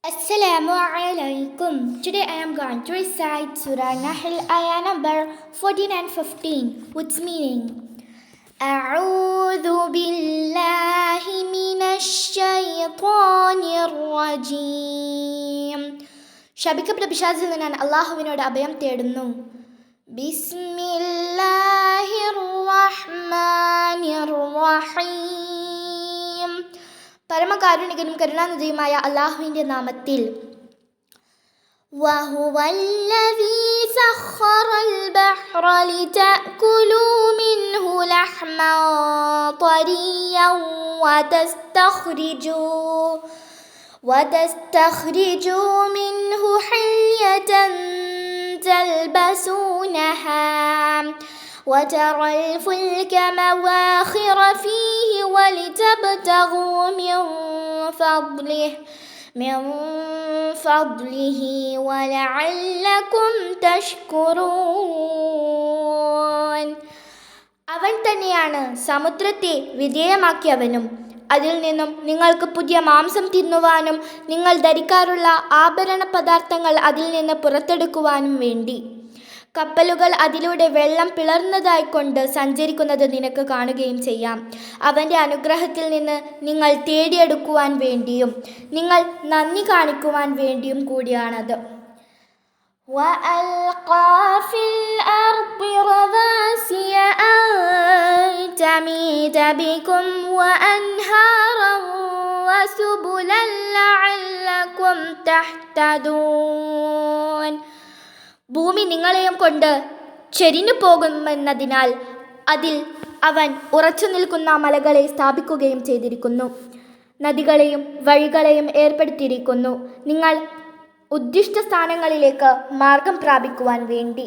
Assalamu alaikum. Today I am going to recite Surah Nahl ayah number 14 and 15 with meaning. أعوذ بالله من الشيطان الرجيم. ശപിക്കപ്പെട്ട പിശാചിൽ നിന്ന് ഞാൻ അല്ലാഹുവിനോട് അഭയം തേടുന്നു. ബിസ്മില്ലാഹിർ റഹ്മാനിർ റഹീം. പരമകാരുണികനും കരുണാനിധിയുമായ അല്ലാഹുവിൻ്റെ നാമത്തിൽ. وهو الذي سخر البحر لتأكلوا منه لحما طريا وتستخرجوا منه حلية تلبسونها وترى الفلك مواخر فيه ولتبتغوا من فضله ولعلكم تشكرون. അവൻ തന്നെയാണ് സമുദ്രത്തെ വിധേയമാക്കിയവനും അതിൽ നിന്നും നിങ്ങൾക്ക് പുതിയ മാംസം തിന്നുവാനും നിങ്ങൾ ധരിക്കാറുള്ള ആഭരണ പദാർത്ഥങ്ങൾ അതിൽ നിന്ന് പുറത്തെടുക്കുവാനും വേണ്ടി. കപ്പലുകൾ അതിലൂടെ വെള്ളം പിളർന്നതായിക്കൊണ്ട് സഞ്ചരിക്കുന്നത് നിനക്ക് കാണുകയും ചെയ്യാം. അവൻ്റെ അനുഗ്രഹത്തിൽ നിന്ന് നിങ്ങൾ തേടിയെടുക്കുവാൻ വേണ്ടിയും നിങ്ങൾ നന്ദി കാണിക്കുവാൻ വേണ്ടിയും കൂടിയാണത്. وَأَلْقَى فِي الْأَرْضِ رَوَاسِيَ أَن تَمِيدَ بِكُمْ وَأَنْهَارًا وَسُبُلًا لَعَلَّكُمْ تَهْتَدُونَ. ഭൂമി നിങ്ങളെയും കൊണ്ട് ചെരിഞ്ഞു പോകുമെന്നതിനാൽ അതിൽ അവൻ ഉറച്ചു നിൽക്കുന്ന മലകളെ സ്ഥാപിക്കുകയും ചെയ്തിരിക്കുന്നു. നദികളെയും വഴികളെയും ഏർപ്പെടുത്തിയിരിക്കുന്നു നിങ്ങൾ ഉദ്ദിഷ്ട സ്ഥാനങ്ങളിലേക്ക് മാർഗം പ്രാപിക്കുവാൻ വേണ്ടി.